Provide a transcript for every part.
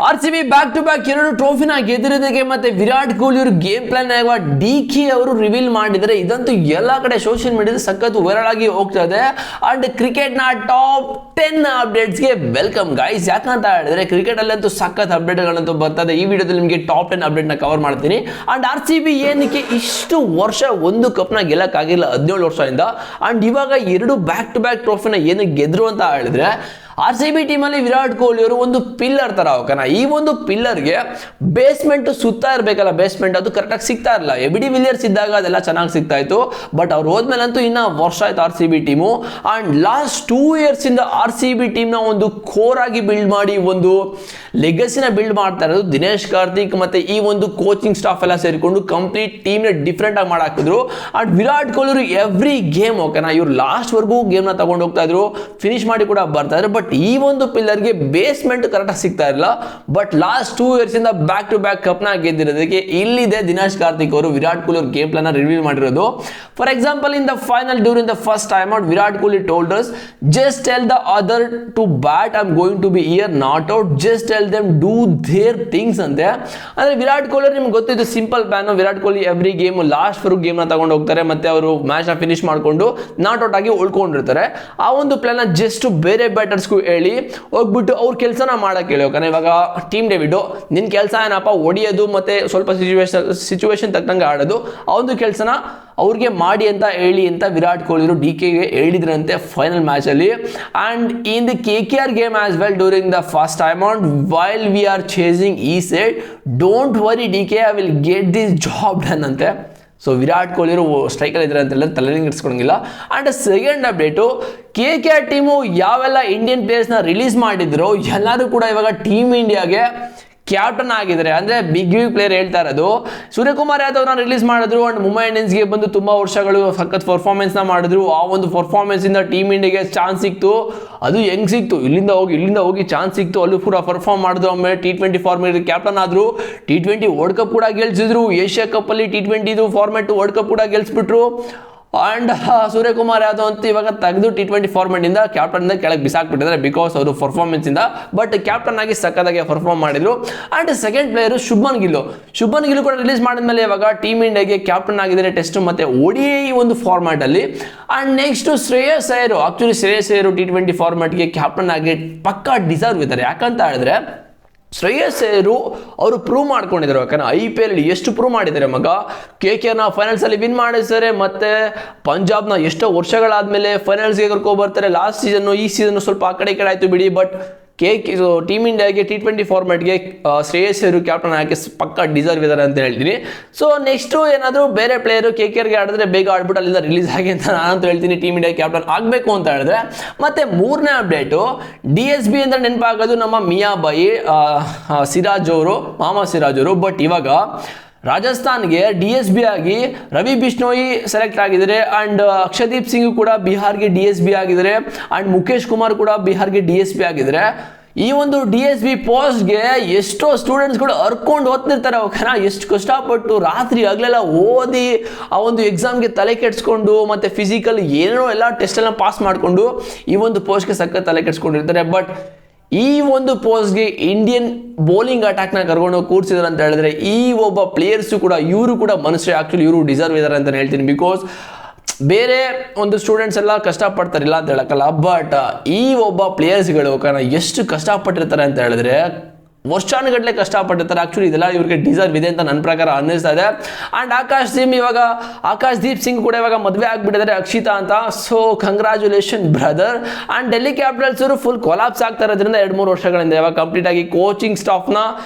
RCB back to back 2 ಟ್ರೋಫಿನ ಗೆದ್ದಿರೋದಕ್ಕೆ ಮತ್ತೆ ವಿರಾಟ್ ಕೊಹ್ಲಿ ಅವರು game plan ಆಗುವ DK ಅವರು ರಿವೀಲ್ ಮಾಡಿದರೆ ಇದಂತೂ ಎಲ್ಲಾ ಕಡೆ ಸೋಷಿಯಲ್ ಮೀಡಿಯಾದಲ್ಲಿ ಸಖತ್ ವೈರಲ್ ಆಗಿ ಹೋಗ್ತಾ ಇದೆ. ಅಂಡ್ ಕ್ರಿಕೆಟ್ ನ ಟಾಪ್ 10 ಅಪ್ಡೇಟ್ಸ್ ಗೆ ವೆಲ್ಕಮ್ ಗೈಸ್. ಯಾಕಂತ ಹೇಳಿದ್ರೆ ಕ್ರಿಕೆಟ್ ಅಲ್ಲಂತೂ ಸಖತ್ ಅಪ್ಡೇಟ್ ಗಳಂತೂ ಬರ್ತದೆ. ಈ ವಿಡಿಯೋದಲ್ಲಿ ನಿಮಗೆ ಟಾಪ್ 10 ಅಪ್ಡೇಟ್ ನ ಕವರ್ ಮಾಡ್ತೀನಿ. ಅಂಡ್ RCB ಏನಕ್ಕೆ ಇಷ್ಟು ವರ್ಷ ಒಂದು ಕಪ್ ನ ಗೆಲ್ಲಕ್ಕಾಗಿಲ್ಲ 17 ವರ್ಷದಿಂದ. ಅಂಡ್ ಇವಾಗ 2 ಬ್ಯಾಕ್ ಟು ಬ್ಯಾಕ್ ಟ್ರೋಫಿನ ಏನಕ್ಕೆ ಗೆದ್ರು ಅಂತ ಹೇಳಿದ್ರೆ RCB ಟೀಮ್ ಅಲ್ಲಿ ವಿರಾಟ್ ಕೊಹ್ಲಿ ಅವರು ಒಂದು ಪಿಲ್ಲರ್ ತರ ಹೋಗೋಣ. ಈ ಒಂದು ಪಿಲ್ಲರ್ಗೆ ಬೇಸ್ಮೆಂಟ್ ಸುತ್ತಾ ಇರಬೇಕಲ್ಲ, ಬೇಸ್ಮೆಂಟ್ ಅದು ಕರೆಕ್ಟಾಗಿ ಸಿಗ್ತಾ ಇರಲ್ಲ. ಎಬಿಡಿ ವಿಲಿಯರ್ಸ್ ಇದ್ದಾಗ ಅದೆಲ್ಲ ಚೆನ್ನಾಗಿ ಸಿಗ್ತಾ ಇತ್ತು, ಬಟ್ ಅವ್ರು ಹೋದ್ಮೇಲಂತೂ ಇನ್ನ ವರ್ಷ ಆಯ್ತು RCB team. And last 2 years ಇಂದ RCB ಟೀಮ್ ನ ಒಂದು ಕೋರ್ ಆಗಿ ಬಿಲ್ಡ್ ಮಾಡಿ ಒಂದು ಲೆಗಸಿನ ಬಿಲ್ಡ್ ಮಾಡ್ತಾ ಇರೋದು ದಿನೇಶ್ ಕಾರ್ತಿಕ್ ಮತ್ತೆ ಈ ಒಂದು ಕೋಚಿಂಗ್ ಸ್ಟಾಫ್ ಎಲ್ಲ ಸೇರಿಕೊಂಡು ಕಂಪ್ಲೀಟ್ ಟೀಮ್ ನ ಡಿಫ್ರೆಂಟ್ ಆಗಿ ಮಾಡಾಕಿದ್ರು. ಅಂಡ್ ವಿರಾಟ್ ಕೊಹ್ಲಿ ಅವರು ಎವ್ರಿ ಗೇಮ್ ಓಕೆನಾ, ಇವ್ರು ಲಾಸ್ಟ್ ವರ್ಗೂ ಗೇಮ್ ನ ತಗೊಂಡು ಹೋಗ್ತಾ ಇದ್ರು, ಫಿನಿಶ್ ಮಾಡಿ ಕೂಡ ಬರ್ತಾ ಇದ್ರು. ಬಟ್ ಈ ಒಂದು ಪಿಲ್ಲರ್ಗೆ ಬೇಸ್ಮೆಂಟ್ ಕರೆಕ್ಟ್ ಸಿಗ್ತಾ ಇರಲಿಲ್ಲ. ಬಟ್ ಲಾಸ್ಟ್ 2 ಇಯರ್ಸ್ ಇಂದ ಬ್ಯಾಕ್ ಟು ಬ್ಯಾಕ್ ಕಪ್ ನ ಗೆದ್ದಿರೋದಕ್ಕೆ ಇಲ್ಲಿದೆ ದಿನೇಶ್ ಕಾರ್ತಿಕ್ ಅವರು ವಿರಾಟ್ ಕೊಹ್ಲಿ ಅವ್ರ ಗೇಮ್ ಪ್ಲಾನ್ ರಿವೀಲ್ ಮಾಡಿರೋದು. For example, in the final during the first time out Virat Kohli told us just tell the other to bat, I'm going to be here not out, just tell them do their things ಅಂತೆ. ಅಂದ್ರೆ ವಿರಾಟ್ ಕೊಹ್ಲಿ ನಿಮ್ಗೆ ಗೊತ್ತಿದ್ದು simple plan. Virat Kohli every game last ವರೆಗೂ game ನ ತಗೊಂಡು ಹೋಗ್ತಾರೆ, ಮತ್ತೆ ಅವರು ಮ್ಯಾಚ್ ನ ಫಿನಿಶ್ ಮಾಡ್ಕೊಂಡು ನಾಟ್ ಔಟ್ ಆಗಿ ಉಳ್ಕೊಂಡಿರ್ತಾರೆ. ಆ ಒಂದು ಪ್ಲಾನ್ ಜಸ್ಟ್ ಬೇರೆ ಬ್ಯಾಟರ್ಸ್ಗೂ ಹೇಳಿ ಹೋಗ್ಬಿಟ್ಟು ಅವ್ರ ಕೆಲಸನ ಮಾಡಕ್ ಹೇಳಿ. ಯಾಕಂದ್ರೆ ಇವಾಗ ಟೀಮ್ ಡೇವಿಡ್ ನಿನ್ ಕೆಲಸ ಏನಪ್ಪ, ಹೊಡಿಯೋದು ಮತ್ತೆ ಸ್ವಲ್ಪ ಸಿಚುವೇಶನ್ ತಕ್ಕಂಗೆ ಆಡೋದು, ಆ ಒಂದು ಕೆಲಸನ ಅವ್ರಿಗೆ ಮಾಡಿ ಅಂತ ಹೇಳಿ ಅಂತ ವಿರಾಟ್ ಕೊಹ್ಲಿ DK ಗೆ ಹೇಳಿದ್ರಂತೆ ಫೈನಲ್ ಮ್ಯಾಚ್ ಅಲ್ಲಿ. And in the KKR game as well during the first time out while we are chasing he said don't worry DK, I will get this job done ಅಂತೆ. ಸೊ ವಿರಾಟ್ ಕೊಹ್ಲಿ ಅವರು ಸ್ಟ್ರೈಕಲ್ಲಿ ಇದ್ದಾರೆ ಅಂತೆಲ್ಲ ತಲೆಗೆ ಇರಿಸ್ಕೊಳಂಗಿಲ್ಲ. And second update, KKR team ಯಾವೆಲ್ಲ Indian ಪ್ಲೇಯರ್ಸ್ನ release ಮಾಡಿದ್ರು ಎಲ್ಲರೂ ಕೂಡ ಇವಾಗ ಟೀಮ್ ಇಂಡಿಯಾಗೆ ಕ್ಯಾಪ್ಟನ್ ಆಗಿದ್ದಾರೆ. ಅಂದ್ರೆ ಬಿಗ್ ಪ್ಲೇಯರ್ ಹೇಳ್ತಾ ಇರೋದು. ಸೂರ್ಯಕುಮಾರ್ ಯಾದವ್ ರಿಲೀಸ್ ಮಾಡಿದ್ರು ಅಂಡ್ ಮುಂಬೈ ಇಂಡಿಯನ್ಸ್ಗೆ ಬಂದು ತುಂಬಾ ವರ್ಷಗಳು ಸಖತ್ ಪರ್ಫಾರ್ಮೆನ್ಸ್ ನ ಮಾಡಿದ್ರು. ಆ ಒಂದು ಪರ್ಫಾರ್ಮೆನ್ಸ್ ಇಂದ ಟೀಮ್ ಇಂಡಿಯಾಗೆ ಚಾನ್ಸ್ ಸಿಕ್ತು. ಅದು ಹೆಂಗ್ ಸಿಕ್ತು, ಇಲ್ಲಿಂದ ಹೋಗಿ ಚಾನ್ಸ್ ಸಿಕ್ತು, ಅಲ್ಲೂ ಕೂಡ ಪರ್ಫಾರ್ಮ್ ಮಾಡಿದ್ರು. ಆಮೇಲೆ T20 ಫಾರ್ಮೆಟ್ ಕ್ಯಾಪ್ಟನ್ ಆದ್ರು, T20 ವರ್ಲ್ಡ್ ಕಪ್ ಕೂಡ ಗೆಲ್ಸಿದ್ರು, ಏಷ್ಯಾ ಕಪ್ ಅಲ್ಲಿ T20 ಫಾರ್ಮೆಟ್ ವರ್ಲ್ಡ್ ಕಪ್ ಕೂಡ ಗೆಲ್ಸ್ಬಿಟ್ರು. ಅಂಡ್ ಸೂರ್ಯಕುಮಾರ್ ಯಾದವ್ ಅಂತ ಇವಾಗ ತೆಗೆದು T20 ಫಾರ್ಮೆಟ್ ಇಂದ ಕ್ಯಾಪ್ಟನ್ ಇಂದ ಕೆಳಗೆ ಬಿಸಾಕ್ಬಿಟ್ಟಿದ್ದಾರೆ ಬಿಕಾಸ್ ಅವರು ಪರ್ಫಾರ್ಮೆನ್ಸ್ ಇಂದ. ಬಟ್ ಕ್ಯಾಪ್ಟನ್ ಆಗಿ ಸಕ್ಕದಾಗಿ ಪರ್ಫಾರ್ಮ್ ಮಾಡಿದ್ರು. And second player Shubman Gill ಕೂಡ ರಿಲೀಸ್ ಮಾಡಿದ್ಮೇಲೆ ಇವಾಗ ಟೀಮ್ ಇಂಡಿಯಾಗೆ ಕ್ಯಾಪ್ಟನ್ ಆಗಿದ್ದಾರೆ ಟೆಸ್ಟ್ ಮತ್ತೆ ODI ಒಂದು ಫಾರ್ಮ್ಯಾಟ್ ಅಲ್ಲಿ. And next Shreyas Iyer, actually Shreyas Iyer T20 ಫಾರ್ಮ್ಯಾಟ್ಗೆ ಕ್ಯಾಪ್ಟನ್ ಆಗಿ ಪಕ್ಕಾ ಡಿಸರ್ವ್ ಇದ್ದಾರೆ. ಯಾಕಂತ ಹೇಳಿದ್ರೆ ಶ್ರೇಯಸ್ ಅಯ್ಯರ್ ಅವರು ಪ್ರೂವ್ ಮಾಡ್ಕೊಂಡಿದ್ದಾರೆ. ಯಾಕಂದ್ರೆ IPL ಎಷ್ಟು ಪ್ರೂವ್ ಮಾಡಿದ್ದಾರೆ ಮಗ. KKR ನ ಫೈನಲ್ಸ್ ಅಲ್ಲಿ ವಿನ್ ಮಾಡಿದ್ದಾರೆ, ಮತ್ತೆ ಪಂಜಾಬ್ನ ಎಷ್ಟೋ ವರ್ಷಗಳಾದ್ಮೇಲೆ ಫೈನಲ್ಸ್ಗೆ ಕರ್ಕೊ ಬರ್ತಾರೆ. ಲಾಸ್ಟ್ ಸೀಸನ್ ಈ ಸೀಸನ್ ಸ್ವಲ್ಪ ಆ ಕಡೆ ಆಯ್ತು ಬಿಡಿ, ಬಟ್ ಟೀಮ್ ಇಂಡಿಯಾಗೆ T20 ಫಾರ್ಮೆಟ್ಗೆ ಶ್ರೇಯಸ್ ಅಯ್ಯರ್ ಕ್ಯಾಪ್ಟನ್ ಆಗಿ ಪಕ್ಕ ಡಿಸರ್ವ್ ಇದ್ದಾರೆ ಅಂತ ಹೇಳ್ತೀನಿ. ಸೊ ನೆಕ್ಸ್ಟ್ ಏನಾದರೂ ಬೇರೆ ಪ್ಲೇಯರ್ KKRಗೆ ಆಡಿದ್ರೆ ಬೇಗ ಆಡ್ಬಿಟ್ಟು ಅಲ್ಲಿಂದ ರಿಲೀಸ್ ಆಗಿ ಅಂತ ನಾನಂತೂ ಹೇಳ್ತೀನಿ ಟೀಮ್ ಇಂಡಿಯಾ ಕ್ಯಾಪ್ಟನ್ ಆಗಬೇಕು ಅಂತ ಹೇಳಿದ್ರೆ. ಮತ್ತೆ ಮೂರನೇ ಅಪ್ಡೇಟು, DSB ಅಂದ್ರೆ ನೆನಪಾಗೋದು ನಮ್ಮ ಮಿಯಾಬಾಯಿ ಸಿರಾಜ್ ಅವರು, ಮಾಮಾ ಸಿರಾಜ್ ಅವರು. ಬಟ್ ಇವಾಗ ರಾಜಸ್ಥಾನ್ಗೆ DSB ಆಗಿ ರವಿ ಬಿಷ್ಣೋಯಿ ಸೆಲೆಕ್ಟ್ ಆಗಿದ್ದಾರೆ. ಅಂಡ್ ಅಕ್ಷದೀಪ್ ಸಿಂಗ್ ಕೂಡ ಬಿಹಾರ್ಗೆ DSB ಆಗಿದ್ದಾರೆ. ಅಂಡ್ ಮುಖೇಶ್ ಕುಮಾರ್ ಕೂಡ ಬಿಹಾರ್ಗೆ DSB ಆಗಿದ್ದಾರೆ. ಈ ಒಂದು DSB ಪೋಸ್ಟ್ಗೆ ಎಷ್ಟೋ ಸ್ಟೂಡೆಂಟ್ಸ್ಗಳು ಹರ್ಕೊಂಡು ಓದ್ತಿರ್ತಾರೆ. ಓಕೆನಾ, ಎಷ್ಟು ಕಷ್ಟಪಟ್ಟು ರಾತ್ರಿ ಹಗಲೆಲ್ಲ ಓದಿ ಆ ಒಂದು ಎಕ್ಸಾಮ್ಗೆ ತಲೆ ಕೆಡಿಸ್ಕೊಂಡು ಮತ್ತೆ ಫಿಸಿಕಲ್ ಏನೇನೋ ಎಲ್ಲ ಟೆಸ್ಟ್ ಎಲ್ಲ ಪಾಸ್ ಮಾಡಿಕೊಂಡು ಈ ಒಂದು ಪೋಸ್ಟ್ಗೆ ಸಖತ್ ತಲೆ ಕೆಡಿಸ್ಕೊಂಡಿರ್ತಾರೆ. ಬಟ್ ಈ ಒಂದು ಪೋಸ್ಟ್ಗೆ ಇಂಡಿಯನ್ ಬೌಲಿಂಗ್ ಅಟ್ಯಾಕ್ನ ಕರ್ಕೊಂಡು ಕೂರಿಸಿದ್ರು ಅಂತ ಹೇಳಿದ್ರೆ ಈ ಒಬ್ಬ ಪ್ಲೇಯರ್ಸು ಕೂಡ ಇವರು ಕೂಡ ಮನುಷ್ಯ, ಆಕ್ಚುಲಿ ಇವರು ಡಿಸರ್ವ್ ಇದ್ದಾರೆ ಅಂತ ಹೇಳ್ತೀನಿ. ಬಿಕಾಸ್ ಬೇರೆ ಒಂದು ಸ್ಟೂಡೆಂಟ್ಸ್ ಎಲ್ಲ ಕಷ್ಟಪಡ್ತಾರಿಲ್ಲ ಅಂತ ಹೇಳಕ್ಕಲ್ಲ, ಬಟ್ ಈ ಒಬ್ಬ ಪ್ಲೇಯರ್ಸ್ಗಳು ಎಷ್ಟು ಕಷ್ಟಪಟ್ಟಿರ್ತಾರೆ ಅಂತ ಹೇಳಿದ್ರೆ ವರ್ಷಾನುಗಟ್ಟಲೆ ಕಷ್ಟಪಟ್ಟಿರ್ತಾರೆ. ಆಕ್ಚುಲಿ ಇದೆಲ್ಲ ಇವ್ರಿಗೆ ಡಿಸರ್ವ್ ಇದೆ ಅಂತ ನನ್ನ ಪ್ರಕಾರ ಅನ್ನಿಸ್ತಾ ಇದೆ. ಅಂಡ್ ಆಕಾಶ್ ದೀಪ್ ಸಿಂಗ್ ಕೂಡ ಇವಾಗ ಮದುವೆ ಆಗ್ಬಿಟ್ಟಿದ್ದಾರೆ ಅಕ್ಷಿತಾ ಅಂತ. So congratulation brother. And Delhi capitals ಅವರು ಫುಲ್ ಕೊಲಾಪ್ಸ್ ಆಗ್ತಾ ಇರೋದ್ರಿಂದ 2-3 ವರ್ಷಗಳಿಂದ ಇವಾಗ ಕಂಪ್ಲೀಟ್ ಆಗಿ ಕೋಚಿಂಗ್ ಸ್ಟಾಫ್ನ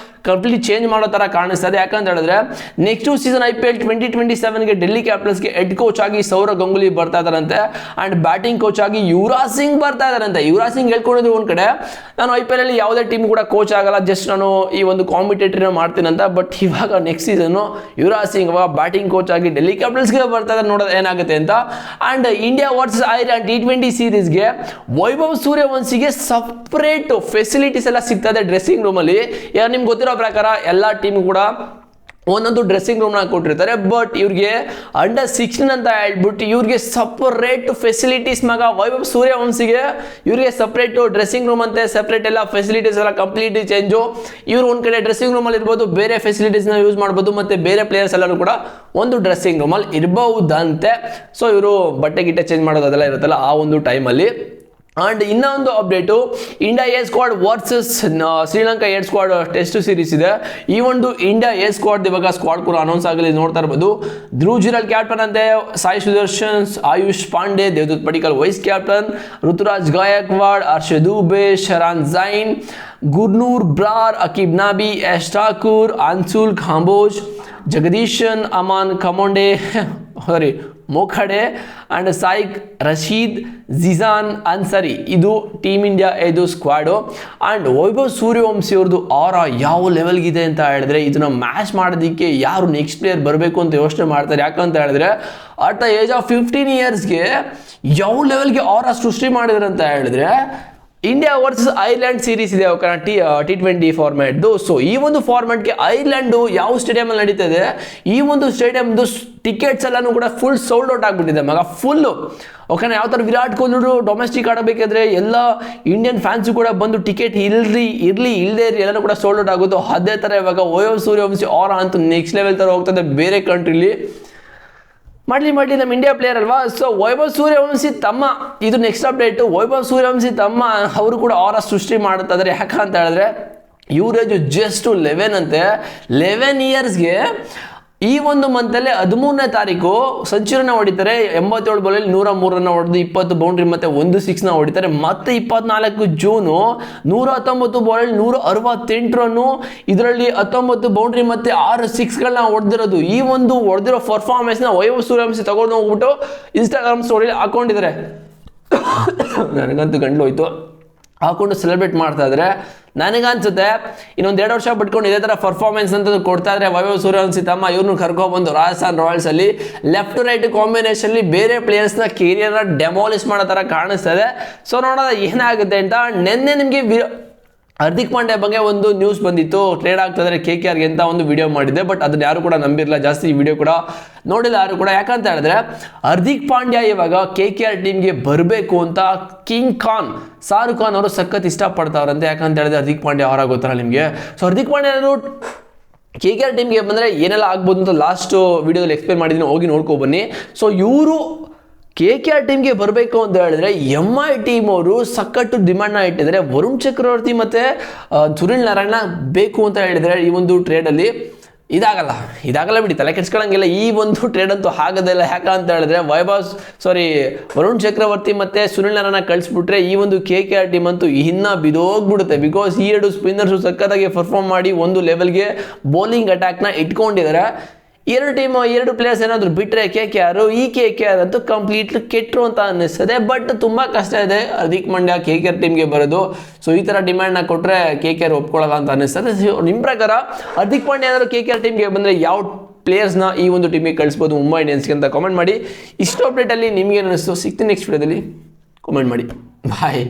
ಕಂಪ್ಲೀಟ್ ಚೇಂಜ್ ಮಾಡೋ ತರ ಕಾಣಿಸ್ತಾ ಇದೆ. ಯಾಕಂತ ಹೇಳಿದ್ರೆ ನೆಕ್ಸ್ಟ್ ಸೀಸನ್ IPL 2027ಗೆ ಡೆಲ್ಲಿ ಕ್ಯಾಪಿಟಲ್ಸ್ಗೆ ಹೆಡ್ ಕೋಚ್ ಆಗಿ ಸೌರವ್ ಗಂಗೂಲಿ ಬರ್ತಾ ಇದಾರಂತೆ. ಅಂಡ್ ಬ್ಯಾಟಿಂಗ್ ಕೋಚ್ ಆಗಿ ಯುವರಾಜ್ ಸಿಂಗ್ ಬರ್ತಾ ಇದಾರಂತೆ. ಯುವರಾಜ್ ಸಿಂಗ್ ಹೇಳ್ಕೊಂಡಿದ್ರು ಒಂದ್ ಕಡೆ, ನಾನು IPL ಅಲ್ಲಿ ಯಾವುದೇ ಟೀಮ್ ಕೂಡ ಕೋಚ್ ಆಗಲ್ಲ, ಜಸ್ಟ್ ನಾನು ಈ ಒಂದು ಕಾಂಪಿಟೇಟರ್ ಮಾಡ್ತೀನಿ ಅಂತ. ಬಟ್ ಇವಾಗ next season Yuvraj Singh batting coach ಆಗಿ ಡೆಲ್ಲಿ ಕ್ಯಾಪಿಟಲ್ಸ್ಗೆ ಬರ್ತಾ ಇದ್ದಾರೆ, ನೋಡೋದು ಏನಾಗುತ್ತೆ ಅಂತ. And India versus Ireland T20 ಸೀರೀಸ್ಗೆ ವೈಭವ್ ಸೂರ್ಯವಂಶಿಗೆ ಸಪ್ರೇಟ್ ಫೆಸಿಲಿಟೀಸ್ ಎಲ್ಲ ಸಿಗ್ತಾ ಇದೆ ಡ್ರೆಸ್ಸಿಂಗ್ ರೂಮ್ ಅಲ್ಲಿ. ನಿಮ್ಗೆ ಗೊತ್ತಿರೋ ಪ್ರಕಾರ ಎಲ್ಲ ಟೀಮ್ ಕೂಡ ಒಂದೊಂದು ಡ್ರೆಸ್ಸಿಂಗ್ ರೂಮ್ನ ಕೊಟ್ಟಿರ್ತಾರೆ. ಬಟ್ ಇವ್ರಿಗೆ ಅಂಡರ್ 16 ಅಂತ ಹೇಳ್ಬಿಟ್ಟು ಇವ್ರಿಗೆ ಸಪರೇಟ್ ಫೆಸಿಲಿಟೀಸ್ ವೈಭವ್ ಸೂರ್ಯವಂಶಿಗೆ ಇವ್ರಿಗೆ ಸಪ್ರೇಟ್ ಡ್ರೆಸ್ಸಿಂಗ್ ರೂಮ್ ಅಂತೆ, ಸಪ್ರೇಟ್ ಎಲ್ಲ ಫೆಸಿಲಿಟೀಸ್ ಎಲ್ಲ ಕಂಪ್ಲೀಟ್ಲಿ ಚೇಂಜು. ಇವ್ರು ಒಂದ್ ಕಡೆ ಡ್ರೆಸ್ಸಿಂಗ್ ರೂಮಲ್ಲಿ ಇರ್ಬೋದು, ಬೇರೆ ಫೆಸಿಲಿಟೀಸ್ನ ಯೂಸ್ ಮಾಡ್ಬೋದು, ಮತ್ತೆ ಬೇರೆ ಪ್ಲೇಯರ್ಸ್ ಎಲ್ಲರೂ ಕೂಡ ಒಂದು ಡ್ರೆಸ್ಸಿಂಗ್ ರೂಮಲ್ಲಿ ಇರಬಹುದಂತೆ. ಸೊ ಇವರು ಬಟ್ಟೆ ಗಿಟ್ಟೆ ಚೇಂಜ್ ಮಾಡೋದು ಅದೆಲ್ಲ ಇರುತ್ತಲ್ಲ ಆ ಒಂದು ಟೈಮಲ್ಲಿ. ಅಂಡ್ ಇನ್ನೊಂದು update, India A squad versus Sri Lanka A squad test series ಇದೆ. ಈ ಒಂದು ಇಂಡಿಯಾ ಎ ಸ್ಕ್ವಾಡ್ ಇವಾಗ ಸ್ಕ್ವಾಡ್ ಕೂಡ ಅನೌನ್ಸ್ ಆಗಲಿ ನೋಡ್ತಾ ಇರ್ಬೋದು. ಧ್ರುವ್ ಜುರಲ್ ಕ್ಯಾಪ್ಟನ್ ಅಂತೆ, Sai Sudharsan, Ayush Pandey, Devdutt Padikkal vice captain, Ruturaj Gaikwad, Harshad Dubey, Sharan Jain, Gurnoor Brar, Aqib Nabi, Yash Thakur, Anshul Kamboj, Jagadeesan, Aman Kamonde Mokhade and Saik Rasheed, Zeeshan Ansari. ಇದು ಟೀಮ್ ಇಂಡಿಯಾ ಇದು ಸ್ಕ್ವಾಡು. ಅಂಡ್ ವೈಭವ್ ಸೂರ್ಯವಂಶಿ ಅವ್ರದ್ದು ಆರ ಯಾವ ಲೆವೆಲ್ಗಿದೆ ಅಂತ ಹೇಳಿದ್ರೆ, ಇದನ್ನ ಮ್ಯಾಚ್ ಮಾಡೋದಕ್ಕೆ ಯಾರು ನೆಕ್ಸ್ಟ್ ಪ್ಲೇಯರ್ ಬರಬೇಕು ಅಂತ ಯೋಚನೆ ಮಾಡ್ತಾರೆ. ಯಾಕಂತ ಹೇಳಿದ್ರೆ ಅಟ್ ದ ಏಜ್ ಆಫ್ 15 ಇಯರ್ಸ್ಗೆ ಯಾವ ಲೆವೆಲ್ಗೆ ಆರ ಸೃಷ್ಟಿ ಮಾಡಿದ್ರು ಅಂತ ಹೇಳಿದ್ರೆ, ಇಂಡಿಯಾ ವರ್ಸಸ್ ಐರ್ಲೆಂಡ್ ಸೀರೀಸ್ ಇದೆ T20 ಫಾರ್ಮ್ಯಾಟ್ದು. ಸೊ ಈ ಒಂದು ಫಾರ್ಮ್ಯಾಟ್ಗೆ ಐರ್ಲೆಂಡು ಯಾವ ಸ್ಟೇಡಿಯಮಲ್ಲಿ ನಡೀತದೆ, ಈ ಒಂದು ಸ್ಟೇಡಿಯಮ್ದು ಟಿಕೆಟ್ಸ್ ಎಲ್ಲನೂ ಕೂಡ ಫುಲ್ ಸೋಲ್ಡ್ ಔಟ್ ಆಗಿಬಿಟ್ಟಿದೆ ಫುಲ್ಲು. ಓಕೆನಾ, ಯಾವ ಥರ ವಿರಾಟ್ ಕೊಹ್ಲಿ ಡೊಮೆಸ್ಟಿಕ್ ಆಡಬೇಕಾದ್ರೆ ಎಲ್ಲ ಇಂಡಿಯನ್ ಫ್ಯಾನ್ಸು ಕೂಡ ಬಂದು ಟಿಕೆಟ್ ಇಲ್ಲದೆ ಇರಲಿ ಎಲ್ಲನೂ ಕೂಡ ಸೋಲ್ಡ್ ಔಟ್ ಆಗೋದು. ಅದೇ ಥರ ಇವಾಗ ವೈಭವ್ ಸೂರ್ಯವಂಶಿ ಆರ ಅಂತೂ ನೆಕ್ಸ್ಟ್ ಲೆವೆಲ್ ಥರ ಹೋಗ್ತದೆ ಬೇರೆ ಕಂಟ್ರಿಲಿ. ಮಾಡಲಿ ನಮ್ಮ ಇಂಡಿಯಾ ಪ್ಲೇಯರ್ ಅಲ್ವಾ. ಸೊ ವೈಭವ್ ಸೂರ್ಯವಂಶಿ ತಮ್ಮ, ಇದು ನೆಕ್ಸ್ಟ್ ಅಪ್ಡೇಟ್, ವೈಭವ್ ಸೂರ್ಯವಂಶಿ ತಮ್ಮ ಅವರು ಕೂಡ ಆರ ಸೃಷ್ಟಿ ಮಾಡ್ತಾ ಇದ್ದಾರೆ. ಯಾಕಂತ ಹೇಳಿದ್ರೆ ಇವ್ರೇಜು ಜಸ್ಟ್ 11 ಅಂತೆ. 11 ಇಯರ್ಸ್ಗೆ ಈ ಒಂದು ಮಂತಲ್ಲೇ 13ನೇ ತಾರೀಕು ಸೆಂಚುರಿನ ಹೊಡಿತಾರೆ. 87 ಬಾಲಲ್ಲಿ 103 ರನ್ ಹೊಡೆದು 20 ಬೌಂಡ್ರಿ ಮತ್ತೆ 1 6ನ ಹೊಡಿತಾರೆ. ಮತ್ತೆ 24 ಜೂನು 119 ಬಾಲಲ್ಲಿ 168 ರನ್ನು, ಇದರಲ್ಲಿ 19 ಬೌಂಡ್ರಿ ಮತ್ತೆ 6 6ಗಳನ್ನ ಹೊಡೆದಿರೋದು. ಈ ಒಂದು ಹೊಡೆದಿರೋ ಪರ್ಫಾರ್ಮೆನ್ಸ್ನ ವೈಭವ್ ಸೂರ್ಯವಂಶಿ ತಗೊಂಡು ಹೋಗ್ಬಿಟ್ಟು ಇನ್ಸ್ಟಾಗ್ರಾಮ್ ಸ್ಟೋರಿಯಲ್ಲಿ ಹಾಕೊಂಡಿದ್ದಾರೆ. ನನಗಂತೂ ಗಂಟ್ಲು ಹೋಯ್ತು. ಹಾಕೊಂಡು ಸೆಲೆಬ್ರೇಟ್ ಮಾಡ್ತಾ ಇದ್ರೆ ನನಗನ್ಸುತ್ತೆ ಇನ್ನೊಂದು 2 ವರ್ಷ ಬಿಟ್ಕೊಂಡು ಇದೇ ಥರ ಪರ್ಫಾರ್ಮೆನ್ಸ್ ಅಂತ ಕೊಡ್ತಾ ಇದ್ರೆ ವೈಭವ್ ಸೂರ್ಯವಂಶಿ ತಮ್ಮ ಇವ್ರನ್ನ ಕರ್ಕೊಬಂದು ರಾಜಸ್ಥಾನ್ ರಾಯಲ್ಸ್ ಅಲ್ಲಿ ಲೆಫ್ಟ್ ರೈಟ್ ಕಾಂಬಿನೇಷನ್ ಬೇರೆ ಪ್ಲೇಯರ್ಸ್ನ ಕೆರಿಯರ್ನ ಡೆಮಾಲಿಷ್ ಮಾಡೋ ಥರ ಕಾಣಿಸ್ತಾ ಇದೆ. ಸೊ ನೋಡೋದ ಏನಾಗುತ್ತೆ ಅಂತ. ನಿನ್ನೆ ನಿಮಗೆ ಹಾರ್ದಿಕ್ ಪಾಂಡ್ಯ ಬಗ್ಗೆ ಒಂದು ನ್ಯೂಸ್ ಬಂದಿತ್ತು, ಟ್ರೇಡ್ ಆಗ್ತಿದ್ರೆ KKRಗೆ ಅಂತ ಒಂದು ವಿಡಿಯೋ ಮಾಡಿದ್ದೆ. ಬಟ್ ಅದನ್ನ ಯಾರು ಕೂಡ ನಂಬಿರಲಿಲ್ಲ, ಜಾಸ್ತಿ ಈ ವಿಡಿಯೋ ಕೂಡ ನೋಡಿಲ್ಲ ಯಾರು ಕೂಡ. ಯಾಕಂತ ಹೇಳಿದ್ರೆ ಹಾರ್ದಿಕ್ ಪಾಂಡ್ಯ ಇವಾಗ KKR ಟೀಮ್ಗೆ ಬರಬೇಕು ಅಂತ ಕಿಂಗ್ ಖಾನ್ ಶಾರುಖ್ ಖಾನ್ ಅವರು ಸಖತ್ ಇಷ್ಟಪಡ್ತಾವ್ರಂತೆ. ಯಾಕಂತ ಹೇಳಿದ್ರೆ ಹಾರ್ದಿಕ್ ಪಾಂಡ್ಯ ಅವರಾಗ ಗೊತ್ತಲ್ಲ ನಿಮಗೆ. ಸೊ ಹಾರ್ದಿಕ್ ಪಾಂಡ್ಯ ಅವರು KKR ಟೀಮ್ಗೆ ಬಂದರೆ ಏನೆಲ್ಲ ಆಗ್ಬೋದು ಅಂತ ಲಾಸ್ಟ್ ವಿಡಿಯೋದಲ್ಲಿ ಎಕ್ಸ್ಪ್ಲೇನ್ ಮಾಡಿದ್ದೀನಿ, ಹೋಗಿ ನೋಡ್ಕೊ ಬನ್ನಿ. ಸೊ ಇವರು KKR ಟೀಮ್ಗೆ ಬರಬೇಕು ಅಂತ ಹೇಳಿದ್ರೆ MI ಟೀಮ್ ಅವರು ಸಖತ್ತು ಡಿಮ್ಯಾಂಡ್ನ ಇಟ್ಟಿದ್ದಾರೆ. ವರುಣ್ ಚಕ್ರವರ್ತಿ ಮತ್ತು ಸುನಿಲ್ ನಾರಾಯಣ ಬೇಕು ಅಂತ ಹೇಳಿದರೆ ಈ ಒಂದು ಟ್ರೇಡಲ್ಲಿ ಇದಾಗಲ್ಲ ಬಿಡಿ, ತಲೆ ಕೆಡ್ಸ್ಕೊಳ್ಳಂಗಿಲ್ಲ. ಈ ಒಂದು ಟ್ರೇಡ್ ಅಂತೂ ಆಗೋದಿಲ್ಲ. ಯಾಕಂತ ಹೇಳಿದ್ರೆ ವರುಣ್ ಚಕ್ರವರ್ತಿ ಮತ್ತು ಸುನಿಲ್ ನಾರಾಯಣ ಕಳಿಸ್ಬಿಟ್ರೆ ಈ ಒಂದು KKR ಟೀಮ್ ಅಂತೂ ಇನ್ನ ಬಿದೋಗ್ಬಿಡುತ್ತೆ. ಬಿಕಾಸ್ ಈ 2 ಸ್ಪಿನ್ನರ್ಸು ಸಖತ್ತಾಗಿ ಪರ್ಫಾರ್ಮ್ ಮಾಡಿ ಒಂದು ಲೆವೆಲ್ಗೆ ಬೌಲಿಂಗ್ ಅಟ್ಯಾಕ್ನ ಇಟ್ಕೊಂಡಿದ್ದಾರೆ. 2 ಪ್ಲೇಯರ್ಸ್ ಏನಾದರೂ ಬಿಟ್ಟರೆ KKR ಅಂತೂ ಕಂಪ್ಲೀಟ್ಲಿ ಕೆಟ್ಟರು ಅಂತ ಅನ್ನಿಸ್ತದೆ. ಬಟ್ ತುಂಬ ಕಷ್ಟ ಇದೆ ಹಾರ್ದಿಕ್ ಪಾಂಡ್ಯ KKR ಟೀಮ್ಗೆ ಬರೋದು. ಸೊ ಈ ಥರ ಡಿಮ್ಯಾಂಡ್ನ ಕೊಟ್ಟರೆ KKR ಒಪ್ಕೊಳ್ಳಲ್ಲ ಅಂತ ಅನ್ನಿಸ್ತದೆ. ನಿಮ್ಮ ಪ್ರಕಾರ ಹಾರ್ದಿಕ್ ಪಾಂಡ್ಯ ಏನಾದರೂ KKR ಟೀಮ್ಗೆ ಬಂದರೆ ಯಾವ ಪ್ಲೇಯರ್ಸ್ನ ಈ ಒಂದು ಟೀಮಿಗೆ ಕಳಿಸ್ಬೋದು ಮುಂಬೈ ಇಂಡಿಯನ್ಸ್ಗೆ ಅಂತ ಕಾಮೆಂಟ್ ಮಾಡಿ. ಇಷ್ಟು ಅಪ್ಡೇಟಲ್ಲಿ ನಿಮ್ಗೆ ಅನ್ನಿಸ್ತು, ಸಿಗ್ತೀನಿ ನೆಕ್ಸ್ಟ್ ವಿಡಿಯೋದಲ್ಲಿ, ಕಾಮೆಂಟ್ ಮಾಡಿ. ಬಾಯ್.